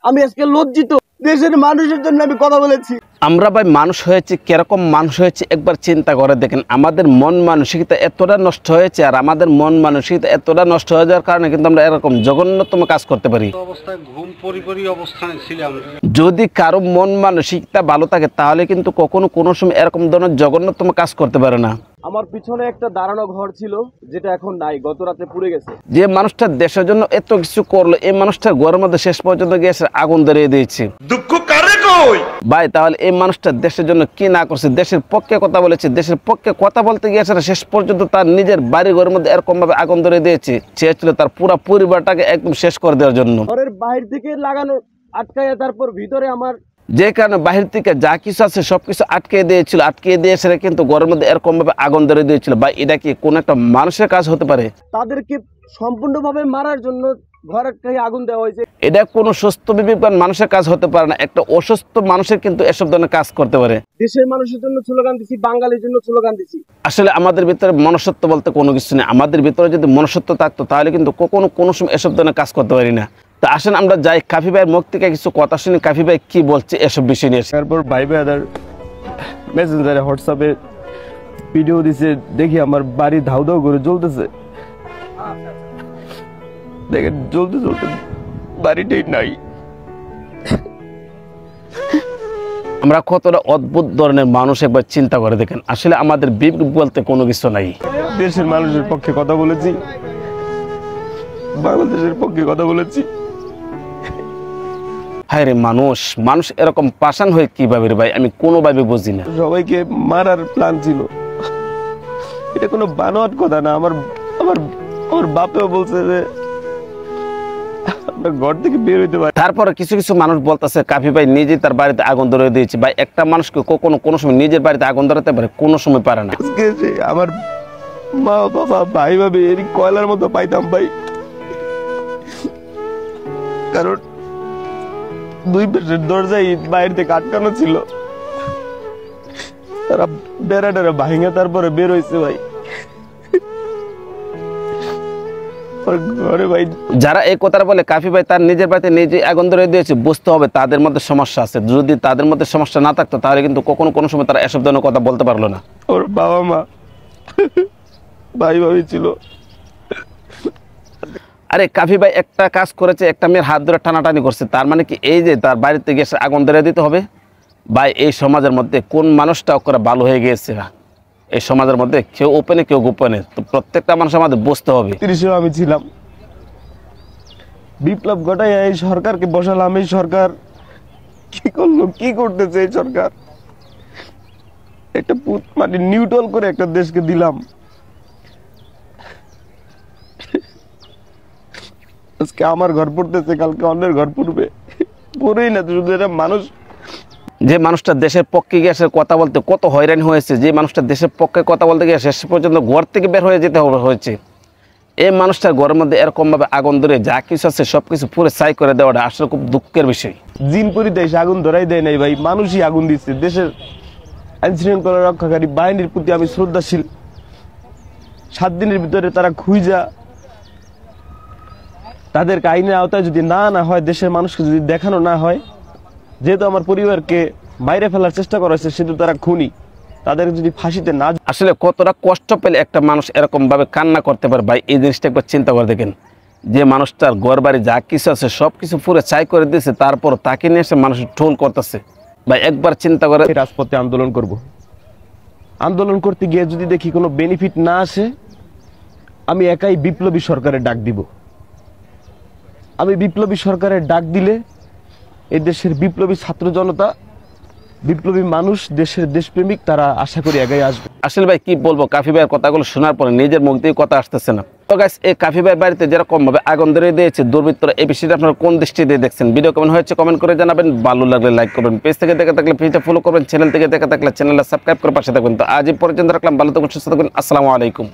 আমি আজকে লজ্জিত। দেশের মানুষের জন্য আমি কথা বলেছি। আমরা ভাই মানুষ হয়েছে, কিরকম মানুষ হয়েছে একবার চিন্তা করে দেখেন। আমাদের মন মানসিকতা এতটা নষ্ট হয়েছে, আর আমাদের মন মানসিকতা এতটা নষ্ট হয়ে যাওয়ার কারণে কিন্তু আমরা এরকম জঘন্যতম কাজ করতে পারি। যদি কারো মন মানসিকতা ভালো থাকে তাহলে কিন্তু কখনো কোনো সময় এরকম ধরনের জঘন্যতম কাজ করতে পারে না। আমার পিছনে একটা দাঁড়ানো ঘর ছিল, যেটা এখন নাই, গত রাতে পুড়ে গেছে। যে মানুষটা দেশের জন্য এত কিছু করলো, এই মানুষটা ঘরের মধ্যে শেষ পর্যন্ত গিয়ে আগুন ধরিয়ে দিয়েছে। দুঃখ কারে কই ভাই, তাহলে এই মানুষটা দেশের জন্য কি না করছে? দেশের পক্ষে কথা বলেছে, দেশের পক্ষে কথা বলতে গিয়েছে শেষ পর্যন্ত তার নিজের বাড়ি ঘরের মধ্যে এরকম ভাবে আগুন ধরিয়ে দিয়েছে। চেয়েছিল তার পুরো পরিবারটাকে একদম শেষ করে দেওয়ার জন্য। ঘরের বাইরে থেকে লাগানো আটকায়, তারপর ভিতরে আমার, যে কারণে বাহির থেকে যা কিছু আছে সবকিছু আটকে দিয়েছিল। আটকে দিয়ে সেটা কিন্তু ঘরের মধ্যে এরকম ভাবে আগুন ধরে দিয়েছিল। ভাই, এটা কি কোন একটা মানুষের কাজ হতে পারে? তাদেরকে সম্পূর্ণভাবে মারার জন্য ঘরের গায়ে আগুন দেওয়া হয়েছে। এটা কোনো সুস্থ বিবেকবান মানুষের কাজ হতে পারে না। একটা অসুস্থ মানুষের কিন্তু এসব ধরনের কাজ করতে পারে। দেশের মানুষের জন্য স্লোগান দিছি, বাঙালির জন্য স্লোগান দিছি। আসলে আমাদের ভিতরে মনুষ্যত্ব বলতে কোনো কিছু নেই। আমাদের ভিতরে যদি মনুষ্যত্ব থাকতো তাহলে কিন্তু কখনো কোনো সময় এসব ধরনের কাজ করতে পারি না। তা আসেন আমরা যাই কাফি ভাইয়ের মুখ থেকে কিছু কথা শুনি, কাফি ভাই কি বলছে এসব বিষয় নিয়ে। তারপর ভাই ব্রাদার মেসেঞ্জারে হোয়াটসঅ্যাপে ভিডিও দিছে, দেখি আমার বাড়ি ধাউ ধাউ করে জ্বলতেছে। দেখেন জ্বলতে জ্বলতে বাড়িটাই নাই। আমরা কতটা অদ্ভুত ধরনের মানুষ একবার চিন্তা করে দেখেন। আসলে আমাদের বিবেক বলতে কোনো কিছু নাই। দেশের মানুষের পক্ষে কথা বলেছি, বাংলাদেশের পক্ষে কথা বলেছি। হায় রে মানুষ, মানুষ এরকম পাষাণ হয়ে কিভাবে রে ভাই, আমি কোনোভাবে বুঝি না। সবাইকে মারার প্ল্যান ছিল, এটা কোনো বানোয়াট কথা না। আমার আমার আমার বাপেও বলছে যে ঘর থেকে বের হইতে পারে। তারপরে কিছু কিছু মানুষ বলতেছে কাফি ভাই নিজে তার বাড়িতে আগুন ধরে দিয়েছে। ভাই, একটা মানুষকে কখনো কোনো সময় নিজের বাড়িতে আগুন ধরাতে পারে? কোনো সময় পারে না। আমার মা বাবা ভাই ভাবি এর কয়লার মতো পাইতাম ভাই, কারণ দুই পাশের দরজায় বাইরে থেকে আটকানো ছিল। তারা বেড়া টেরা ভাঙে তারপরে বের হয়েছে ভাই। ঘরে ভাই যারা এই কথাটা বলে কাফি ভাই তার নিজের বাড়িতে নিজে আগুন ধরে দিয়েছে, বুঝতে হবে তাদের মধ্যে সমস্যা আছে। যদি তাদের মধ্যে সমস্যা না থাকতো তাহলে কিন্তু কখনো কোনো সময় তারা এসব ধরনের কথা বলতে পারলো না। ওর বাবা মা ভাই ভাবি ছিল। আরে কাফি ভাই একটা কাজ করেছে, একটা মেয়ের হাত ধরে টানাটানি করছে, তার মানে কি এই যে তার বাড়িতে গিয়ে আগুন ধরে দিতে হবে? ভাই, এই সমাজের মধ্যে কোন মানুষটা করে ভালো হয়ে গিয়েছে? এই সমাজের মধ্যে কেউ ওপেনে কেউ গোপনে, তো প্রত্যেকটা মানুষ আমাদের বুঝতে হবে। 30 আমি ছিলাম, বিপ্লব ঘটাই এই সরকারকে বসালাম। এই সরকার কি করলো, কি করতেছে এই সরকার? একটা মানে নিউট্রাল করে একটা দেশকে দিলাম। আজকে আমার ঘর পড়তেছে, কালকে অন্যের ঘর পড়বে। পুরোই না শুধু এটা মানুষ। যে মানুষটা দেশের পক্ষে গিয়ে কথা বলতে কত হয়রান হয়েছে, যে মানুষটা দেশের পক্ষে কথা বলতে গিয়ে শেষ পর্যন্ত ঘর থেকে বের হয়ে যেতে হয়েছে, এই মানুষটার ঘরের মধ্যে এরকমভাবে আগুন ধরে যা কিছু আছে সব কিছু পুরো ছাই করে দেওয়াটা আসলে খুব দুঃখের বিষয়। জিনপুরি দেশ আগুন ধরাই দেয় নাই ভাই, মানুষই আগুন দিচ্ছে। দেশের আইন শৃঙ্খলা রক্ষাকারী বাহিনীর প্রতি আমি শ্রদ্ধাশীল। 7 দিনের ভিতরে তারা খুঁজা তাদেরকে আইনের আওতায় যদি না হয়, দেশের মানুষকে যদি দেখানো না হয়, যেহেতু আমার পরিবারকে বাইরে ফেলার চেষ্টা করা হয়েছে, সেহেতু তারা খুনি, তাদের যদি ফাঁসিতে না। আসলে কতটা কষ্ট পেলে একটা মানুষ এরকম ভাবে কান্না করতে পারে ভাই, এই জিনিসটা একবার চিন্তা করে দেখেন। যে মানুষটার ঘর বাড়ি যা কিছু আছে সব কিছু পুরো ছাই করে দিয়েছে, তারপর তাকে নিয়ে এসে মানুষ ঠোল করতেছে। ভাই, একবার চিন্তা করে। রাজপথে আন্দোলন করব, আন্দোলন করতে গিয়ে যদি দেখি কোনো বেনিফিট না আসে, আমি একাই বিপ্লবী সরকারের ডাক দিব। আমি বিপ্লবী সরকারের ডাক দিলে এই দেশের বিপ্লবী ছাত্র জনতা, বিপ্লবী মানুষ, দেশের দেশপ্রেমিক, তারা আশা করি এগিয়ে আসবে। আসলে ভাই কি বলবো, কাফি ভাইয়ের কথাগুলো শোনার পরে নিজের মুখ দিয়ে কথা আসতেছে না। তো গাইস, এই কাফি ভাইয়ের বাড়িতে যেরকম ভাবে আগুন ধরে দিয়েছে দুর্বৃত্তরা, এই বিষয়টা আপনারা কোন দৃষ্টি দিয়ে দেখছেন? ভিডিও কেমন হয়েছে কমেন্ট করে জানাবেন। ভালো লাগলে লাইক করবেন, পেজ থেকে দেখে থাকলে পেজটা ফলো করবেন, চ্যানেল থেকে দেখে থাকলে চ্যানেলটা সাবস্ক্রাইব করে পাশে থাকবেন। তো আজ এই পর্যন্ত রাখলাম, ভালো থাকুন, সুস্থ থাকুন, আসসালামু আলাইকুম।